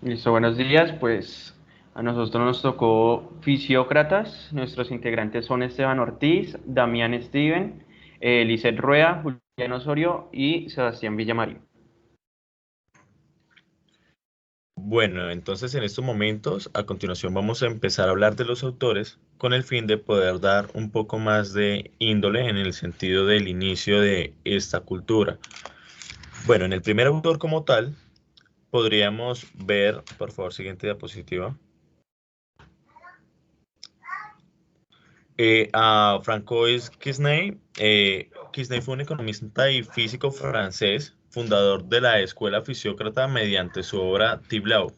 Listo, buenos días. Pues a nosotros nos tocó Fisiócratas. Nuestros integrantes son Esteban Ortiz, Damián Steven, Lisset Rueda, Julián Osorio y Sebastián Villamarín. Bueno, entonces en estos momentos, a continuación vamos a empezar a hablar de los autores con el fin de poder dar un poco más de índole en el sentido del inicio de esta cultura. Bueno, en el primer autor como tal, podríamos ver, por favor, siguiente diapositiva, a Francois Quesnay. Quesnay fue un economista y físico francés, fundador de la escuela fisiócrata mediante su obra Tiblau,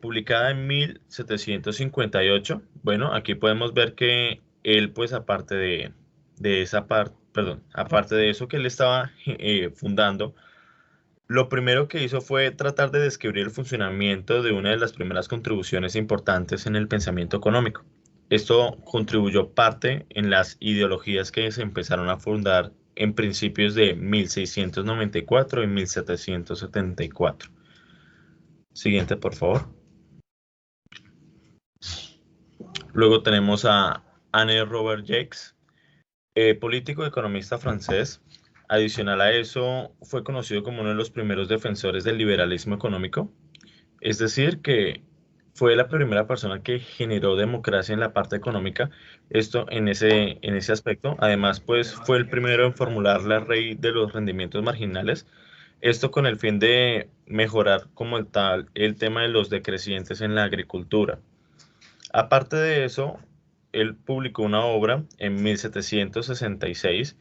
publicada en 1758. Bueno, aquí podemos ver que él, pues aparte de esa parte, perdón, aparte de eso que él estaba fundando, lo primero que hizo fue tratar de describir el funcionamiento de una de las primeras contribuciones importantes en el pensamiento económico. Esto contribuyó parte en las ideologías que se empezaron a fundar en principios de 1694 y 1774. Siguiente, por favor. Luego tenemos a Anne Robert Jacques, político y economista francés. Adicional a eso, fue conocido como uno de los primeros defensores del liberalismo económico, es decir, que fue la primera persona que generó democracia en la parte económica, esto en ese aspecto. Además, pues fue el primero en formular la ley de los rendimientos marginales, esto con el fin de mejorar como el tal el tema de los decrecientes en la agricultura. Aparte de eso, él publicó una obra en 1766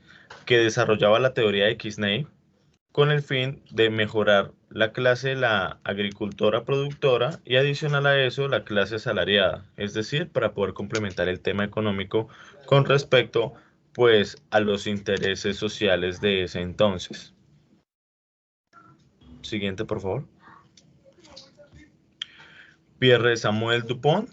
que desarrollaba la teoría de Kisney con el fin de mejorar la clase de la agricultora productora y adicional a eso la clase asalariada, es decir, para poder complementar el tema económico con respecto pues a los intereses sociales de ese entonces. Siguiente, por favor. Pierre Samuel Dupont,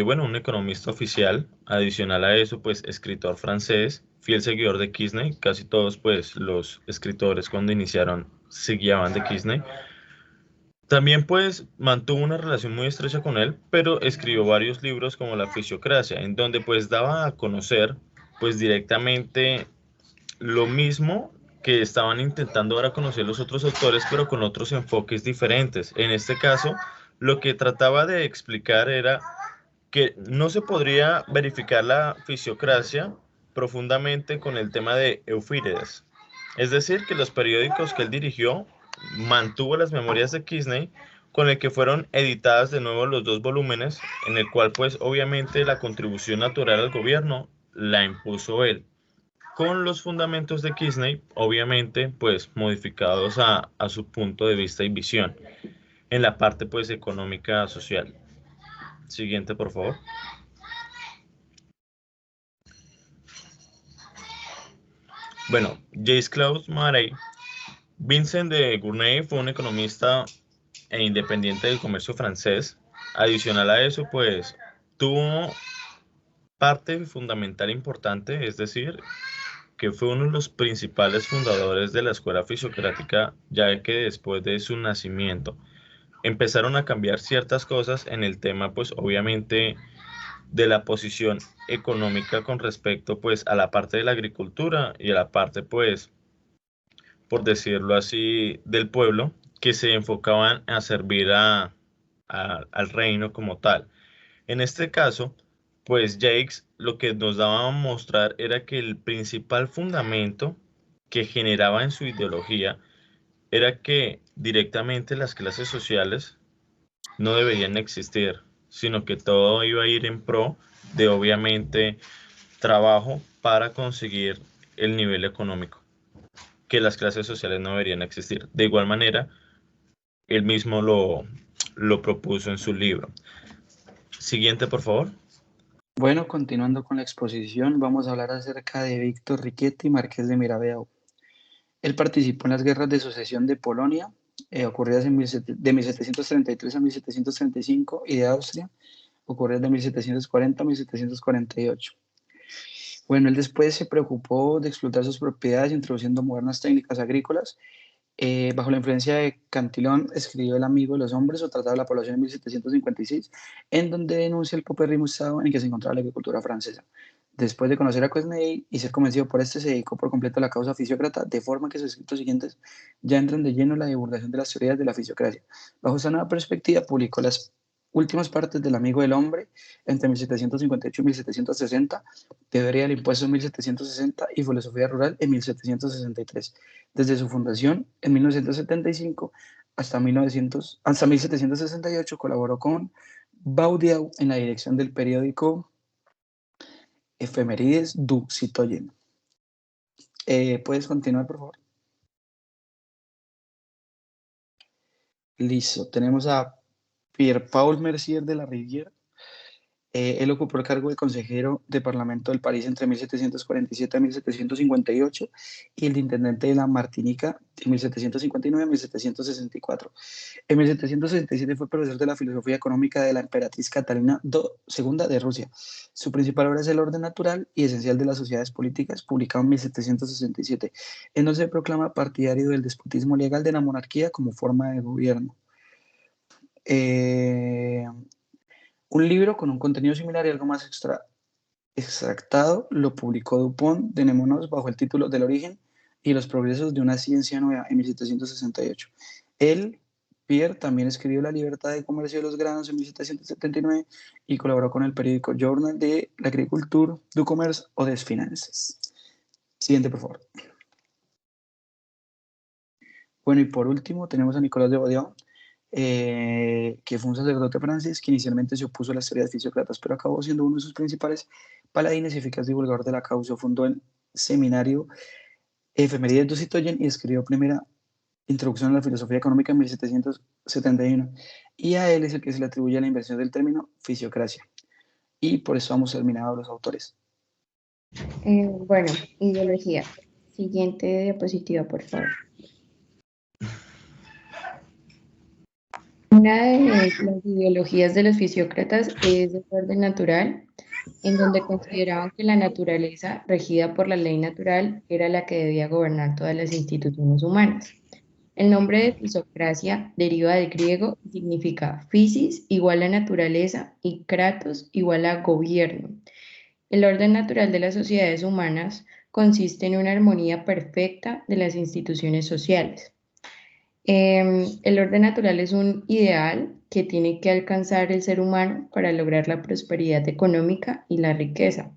bueno, un economista oficial, adicional a eso, pues escritor francés, fiel seguidor de Kisney, casi todos pues los escritores cuando iniciaron se guiaban de Kisney. También pues mantuvo una relación muy estrecha con él, pero escribió varios libros como La Fisiocracia, en donde pues daba a conocer pues directamente lo mismo que estaban intentando dar a conocer los otros autores, pero con otros enfoques diferentes. En este caso, lo que trataba de explicar era que no se podría verificar la fisiocracia profundamente con el tema de Eufírides. Es decir, que los periódicos que él dirigió mantuvo las memorias de Kisney, con el que fueron editadas de nuevo los dos volúmenes, en el cual pues obviamente la contribución natural al gobierno la impuso él, con los fundamentos de Kisney, obviamente pues modificados a su punto de vista y visión, en la parte pues económica social. Siguiente, por favor. Bueno, Jacques-Claude Marais, Vincent de Gournay fue un economista e independiente del comercio francés. Adicional a eso, pues tuvo parte fundamental importante, es decir, que fue uno de los principales fundadores de la escuela fisiocrática, ya que después de su nacimiento empezaron a cambiar ciertas cosas en el tema, pues obviamente de la posición económica con respecto pues a la parte de la agricultura y a la parte pues por decirlo así, del pueblo, que se enfocaban a servir al reino como tal. En este caso, pues Jakes lo que nos daba a mostrar era que el principal fundamento que generaba en su ideología era que directamente las clases sociales no deberían existir, sino que todo iba a ir en pro de obviamente trabajo para conseguir el nivel económico, que las clases sociales no deberían existir. De igual manera, él mismo lo propuso en su libro. Siguiente, por favor. Bueno, continuando con la exposición, vamos a hablar acerca de Víctor Riquetti, marqués de Mirabeau. Él participó en las guerras de sucesión de Polonia, ocurridas de 1733 a 1735, y de Austria, ocurridas de 1740 a 1748. Bueno, él después se preocupó de explotar sus propiedades introduciendo modernas técnicas agrícolas Bajo la influencia de Cantillon, escribió El amigo de los hombres o Tratado de la población en 1756, en donde denuncia el paupérrimo estado en que se encontraba la agricultura francesa. Después de conocer a Quesnay y ser convencido por este, se dedicó por completo a la causa fisiócrata, de forma que sus escritos siguientes ya entran de lleno en la divulgación de las teorías de la fisiocracia. Bajo esta nueva perspectiva, publicó las últimas partes del Amigo del Hombre entre 1758 y 1760, Teoría del Impuesto en 1760 y Filosofía Rural en 1763. Desde su fundación en 1975 hasta 1768 colaboró con Baudieu en la dirección del periódico Efemérides du Citoyen. ¿Puedes continuar, por favor? Listo. Tenemos a Pierre-Paul Mercier de la Rivière. Él ocupó el cargo de consejero de Parlamento del París entre 1747 a 1758 y el de intendente de la Martinica de 1759 a 1764. En 1767 fue profesor de la filosofía económica de la emperatriz Catalina II de Rusia. Su principal obra es El orden natural y esencial de las sociedades políticas, publicado en 1767, en donde se proclama partidario del despotismo legal de la monarquía como forma de gobierno. Un libro con un contenido similar y algo más extractado lo publicó Dupont de Nemours bajo el título Del origen y los progresos de una ciencia nueva en 1768. Él, Pierre, también escribió La libertad de comercio de los granos en 1779 y colaboró con el periódico Journal de l'Agriculture, du Commerce o des Finances. Siguiente, por favor. Bueno, y por último tenemos a Nicolás de Bodion, que fue un sacerdote francés que inicialmente se opuso a las teorías fisiócratas, pero acabó siendo uno de sus principales paladines y eficaz divulgador de la causa. Fundó el seminario Efemérides du Citoyen y escribió primera introducción a la filosofía económica en 1771. Y a él es el que se le atribuye la invención del término fisiocracia. Y por eso hemos terminado los autores. Bueno, ideología. Siguiente diapositiva, por favor. Una de las ideologías de los fisiócratas es el orden natural, en donde consideraban que la naturaleza, regida por la ley natural, era la que debía gobernar todas las instituciones humanas. El nombre de fisocracia deriva del griego y significa physis igual a naturaleza y kratos igual a gobierno. El orden natural de las sociedades humanas consiste en una armonía perfecta de las instituciones sociales. El orden natural es un ideal que tiene que alcanzar el ser humano para lograr la prosperidad económica y la riqueza.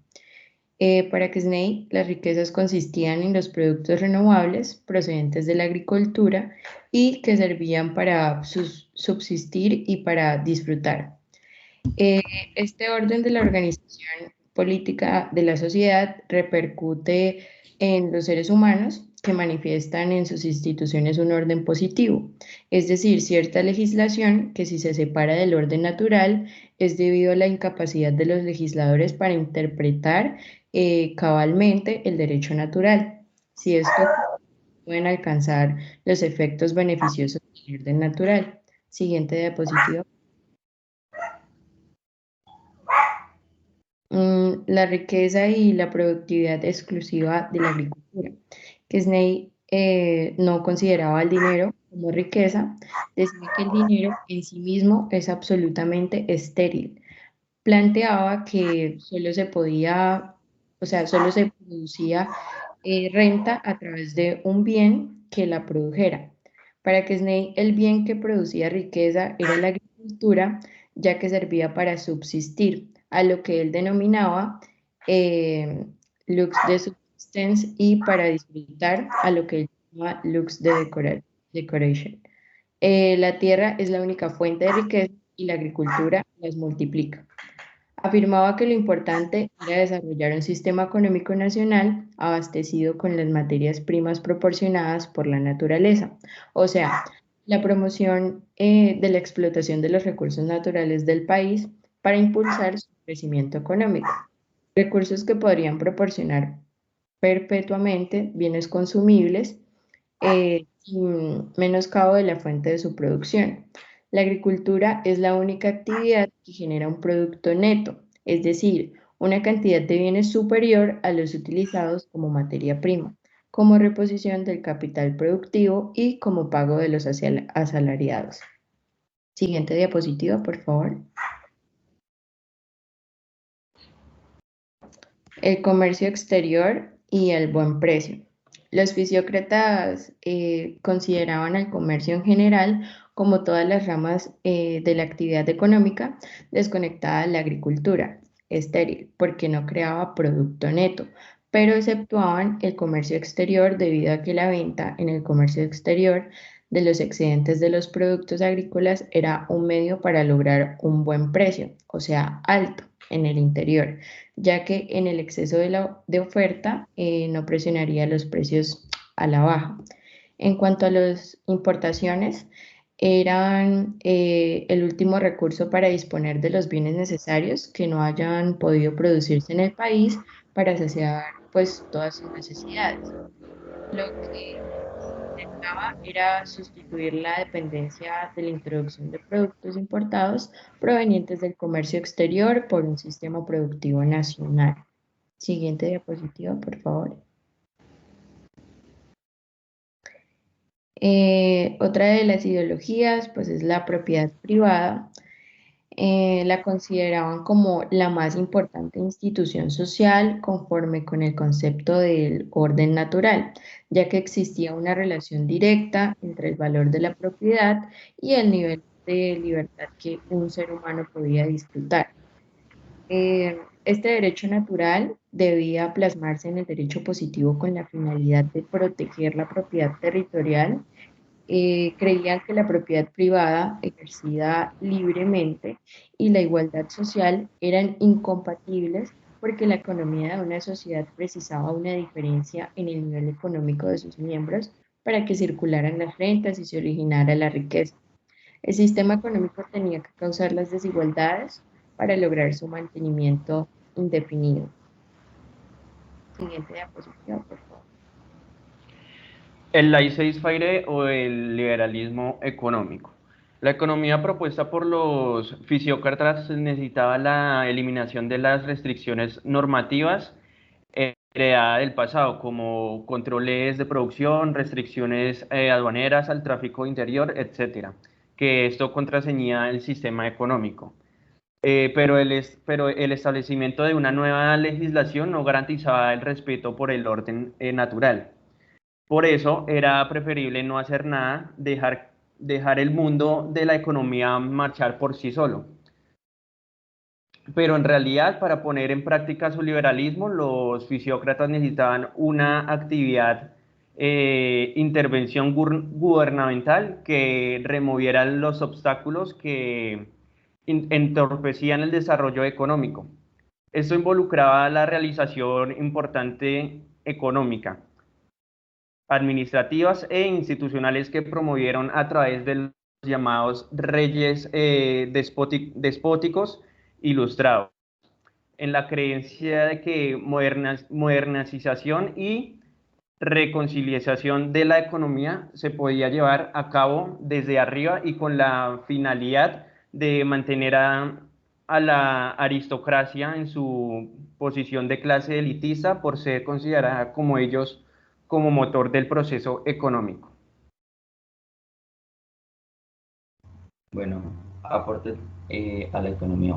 Para Quesnay, las riquezas consistían en los productos renovables procedentes de la agricultura y que servían para subsistir y para disfrutar. Este orden de la organización política de la sociedad repercute en los seres humanos que manifiestan en sus instituciones un orden positivo, es decir, cierta legislación que si se separa del orden natural es debido a la incapacidad de los legisladores para interpretar cabalmente el derecho natural. Si esto pueden alcanzar los efectos beneficiosos del orden natural. Siguiente diapositiva. La riqueza y la productividad exclusiva de la agricultura. Quesnay no consideraba el dinero como riqueza, decía que el dinero en sí mismo es absolutamente estéril. Planteaba que solo se podía, solo se producía renta a través de un bien que la produjera. Para Quesnay, el bien que producía riqueza era la agricultura, ya que servía para subsistir, a lo que él denominaba lux de subsistence y para disfrutar a lo que él llamaba lux de decoration. La tierra es la única fuente de riqueza y la agricultura las multiplica. Afirmaba que lo importante era desarrollar un sistema económico nacional abastecido con las materias primas proporcionadas por la naturaleza, o sea, la promoción de la explotación de los recursos naturales del país para impulsar su crecimiento económico, recursos que podrían proporcionar perpetuamente bienes consumibles sin menoscabo de la fuente de su producción. La agricultura es la única actividad que genera un producto neto, es decir, una cantidad de bienes superior a los utilizados como materia prima. como reposición del capital productivo y como pago de los asalariados. Siguiente diapositiva, por favor. El comercio exterior y el buen precio. Los fisiócratas consideraban al comercio en general como todas las ramas de la actividad económica desconectada de la agricultura, estéril, porque no creaba producto neto, pero exceptuaban el comercio exterior debido a que la venta en el comercio exterior de los excedentes de los productos agrícolas era un medio para lograr un buen precio, o sea, alto en el interior, ya que en el exceso de oferta no presionaría los precios a la baja. En cuanto a las importaciones, eran el último recurso para disponer de los bienes necesarios que no hayan podido producirse en el país para saciar pues todas sus necesidades. Lo que era sustituir la dependencia de la introducción de productos importados provenientes del comercio exterior por un sistema productivo nacional. Siguiente diapositiva, por favor. Otra de las ideologías, pues, es la propiedad privada. La consideraban como la más importante institución social conforme con el concepto del orden natural, ya que existía una relación directa entre el valor de la propiedad y el nivel de libertad que un ser humano podía disfrutar. Este derecho natural debía plasmarse en el derecho positivo con la finalidad de proteger la propiedad territorial. Creían que la propiedad privada ejercida libremente y la igualdad social eran incompatibles porque la economía de una sociedad precisaba una diferencia en el nivel económico de sus miembros para que circularan las rentas y se originara la riqueza. El sistema económico tenía que causar las desigualdades para lograr su mantenimiento indefinido. Siguiente diapositiva, por favor. El laissez-faire o el liberalismo económico. La economía propuesta por los fisiócratas necesitaba la eliminación de las restricciones normativas heredadas del pasado, como controles de producción, restricciones aduaneras al tráfico interior, etcétera, que esto contraseñía el sistema económico. Pero el establecimiento de una nueva legislación no garantizaba el respeto por el orden natural. Por eso era preferible no hacer nada, dejar el mundo de la economía marchar por sí solo. Pero en realidad, para poner en práctica su liberalismo, los fisiócratas necesitaban una actividad, intervención gubernamental que removiera los obstáculos que entorpecían el desarrollo económico. Esto involucraba la realización importante económica, administrativas e institucionales que promovieron a través de los llamados reyes despóticos ilustrados, en la creencia de que modernización y reconciliación de la economía se podía llevar a cabo desde arriba y con la finalidad de mantener a la aristocracia en su posición de clase elitista por ser considerada como ellos como motor del proceso económico. Bueno, aportes a la economía.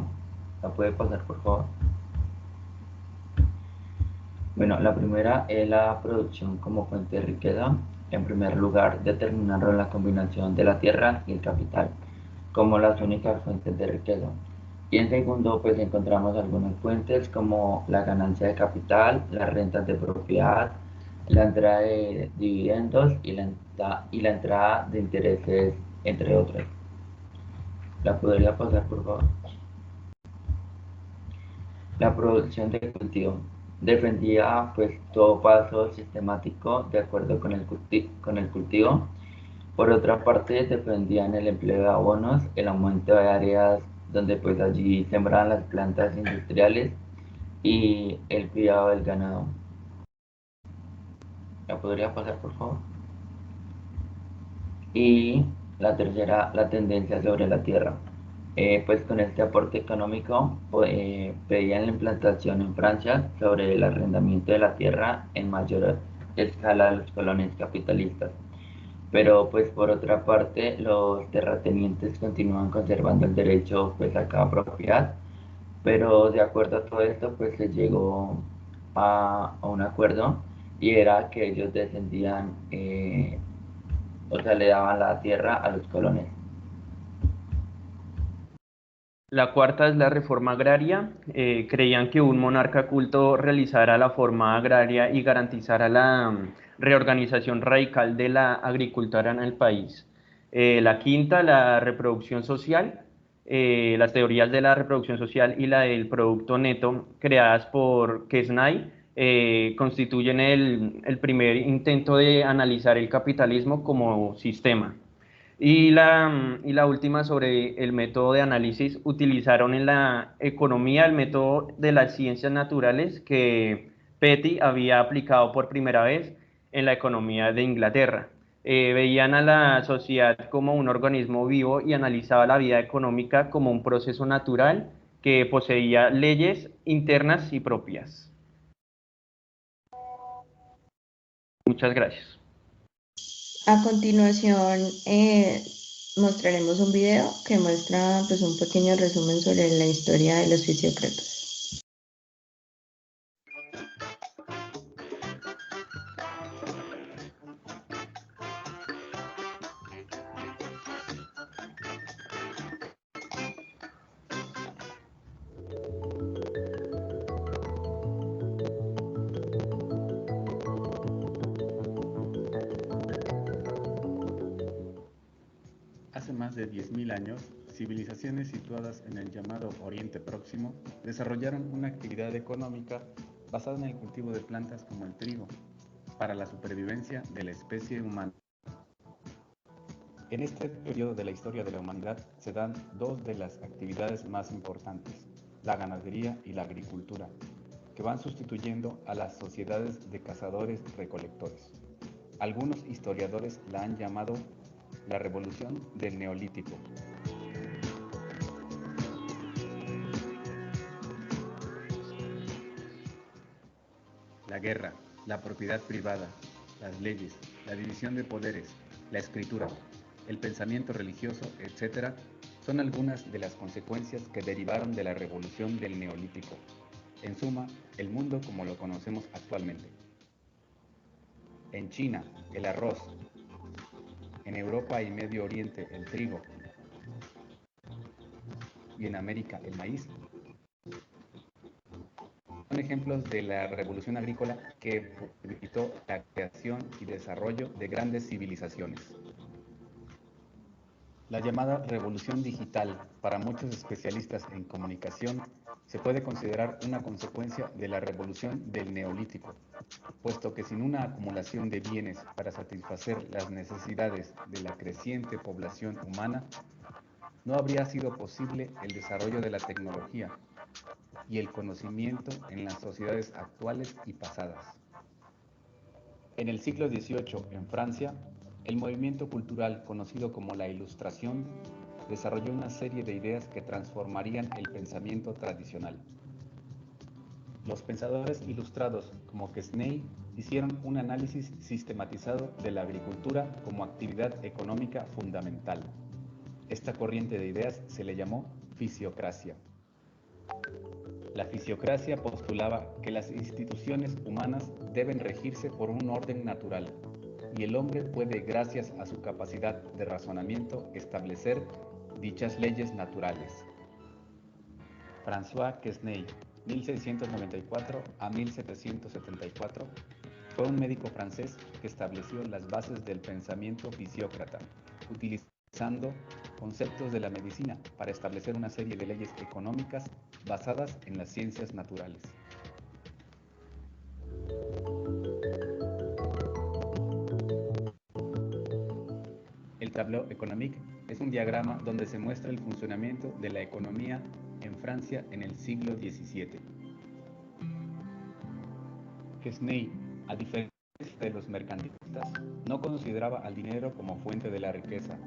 ¿La puede pasar, por favor? Bueno, la primera es la producción como fuente de riqueza. En primer lugar, determinaron la combinación de la tierra y el capital como las únicas fuentes de riqueza. Y en segundo, pues encontramos algunas fuentes como la ganancia de capital, las rentas de propiedad, la entrada de dividendos y la entrada de intereses, entre otras. ¿La podría pasar, por favor? La producción de cultivo. Defendía pues todo paso sistemático de acuerdo con el cultivo. Por otra parte, defendían el empleo de abonos, el aumento de áreas donde pues allí sembraban las plantas industriales y el cuidado del ganado. ¿La podría pasar, por favor? Y la tercera, la tendencia sobre la tierra. Pues con este aporte económico pedían la implantación en Francia sobre el arrendamiento de la tierra en mayor escala de los colones capitalistas. Pero pues por otra parte, los terratenientes continúan conservando el derecho pues a cada propiedad, pero de acuerdo a todo esto pues se llegó a un acuerdo y era que ellos descendían, o sea, le daban la tierra a los colones. La cuarta es la reforma agraria. Creían que un monarca culto realizara la forma agraria y garantizara la reorganización radical de la agricultura en el país. La quinta, la reproducción social. Las teorías de la reproducción social y la del producto neto, creadas por Quesnay, constituyen el primer intento de analizar el capitalismo como sistema. Y la última sobre el método de análisis, utilizaron en la economía el método de las ciencias naturales que Petty había aplicado por primera vez en la economía de Inglaterra. Veían a la sociedad como un organismo vivo y analizaba la vida económica como un proceso natural que poseía leyes internas y propias. Muchas gracias. A continuación, mostraremos un video que muestra pues, un pequeño resumen sobre la historia de los fisiócratas. Hace más de 10.000 años, civilizaciones situadas en el llamado Oriente Próximo desarrollaron una actividad económica basada en el cultivo de plantas como el trigo, para la supervivencia de la especie humana. En este periodo de la historia de la humanidad se dan dos de las actividades más importantes, la ganadería y la agricultura, que van sustituyendo a las sociedades de cazadores-recolectores. Algunos historiadores la han llamado la revolución del Neolítico. La guerra, la propiedad privada, las leyes, la división de poderes, la escritura, el pensamiento religioso, etc., son algunas de las consecuencias que derivaron de la revolución del Neolítico. En suma, el mundo como lo conocemos actualmente. En China, el arroz. En Europa y Medio Oriente, el trigo. Y en América, el maíz. Son ejemplos de la revolución agrícola que posibilitó la creación y desarrollo de grandes civilizaciones. La llamada revolución digital, para muchos especialistas en comunicación, se puede considerar una consecuencia de la revolución del Neolítico, puesto que sin una acumulación de bienes para satisfacer las necesidades de la creciente población humana, no habría sido posible el desarrollo de la tecnología y el conocimiento en las sociedades actuales y pasadas. En el siglo XVIII, en Francia, el movimiento cultural conocido como la Ilustración desarrolló una serie de ideas que transformarían el pensamiento tradicional. Los pensadores ilustrados como Quesnay hicieron un análisis sistematizado de la agricultura como actividad económica fundamental. Esta corriente de ideas se le llamó fisiocracia. La fisiocracia postulaba que las instituciones humanas deben regirse por un orden natural, y el hombre puede, gracias a su capacidad de razonamiento, establecer dichas leyes naturales. François Quesnay, 1694 a 1774, fue un médico francés que estableció las bases del pensamiento fisiócrata, utilizando conceptos de la medicina para establecer una serie de leyes económicas basadas en las ciencias naturales. El tableau économique es un diagrama donde se muestra el funcionamiento de la economía en Francia en el siglo XVII. Quesnay, a diferencia de los mercantilistas, no consideraba al dinero como fuente de la riqueza.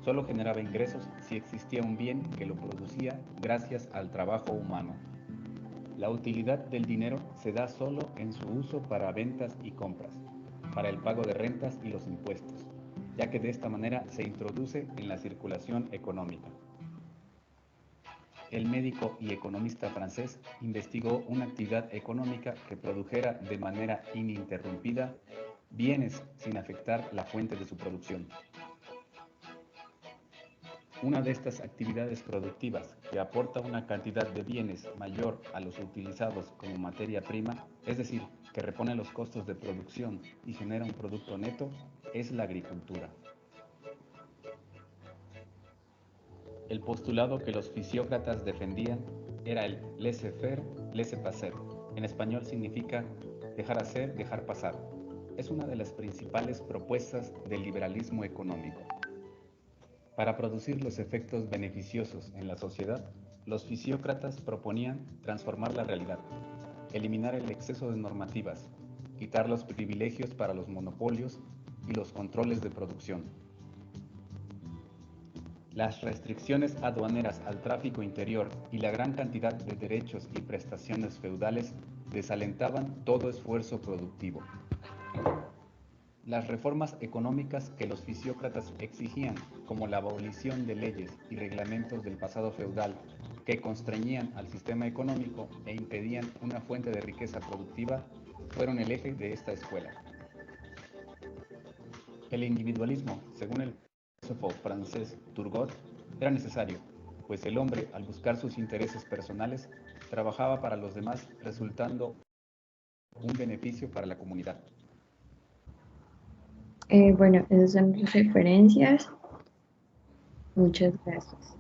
Solo generaba ingresos si existía un bien que lo producía gracias al trabajo humano. La utilidad del dinero se da solo en su uso para ventas y compras. para el pago de rentas y los impuestos, ya que de esta manera se introduce en la circulación económica. El médico y economista francés investigó una actividad económica que produjera de manera ininterrumpida bienes sin afectar la fuente de su producción. Una de estas actividades productivas que aporta una cantidad de bienes mayor a los utilizados como materia prima, es decir, que repone los costos de producción y genera un producto neto, es la agricultura. El postulado que los fisiócratas defendían era el laissez-faire, laissez-passer. En español significa dejar hacer, dejar pasar. Es una de las principales propuestas del liberalismo económico. Para producir los efectos beneficiosos en la sociedad, los fisiócratas proponían transformar la realidad, eliminar el exceso de normativas, quitar los privilegios para los monopolios y los controles de producción. Las restricciones aduaneras al tráfico interior y la gran cantidad de derechos y prestaciones feudales desalentaban todo esfuerzo productivo. Las reformas económicas que los fisiócratas exigían, como la abolición de leyes y reglamentos del pasado feudal que constreñían al sistema económico e impedían una fuente de riqueza productiva, fueron el eje de esta escuela. El individualismo, según el filósofo francés Turgot, era necesario, pues el hombre, al buscar sus intereses personales, trabajaba para los demás, resultando un beneficio para la comunidad. Bueno, esas son las referencias. Muchas gracias.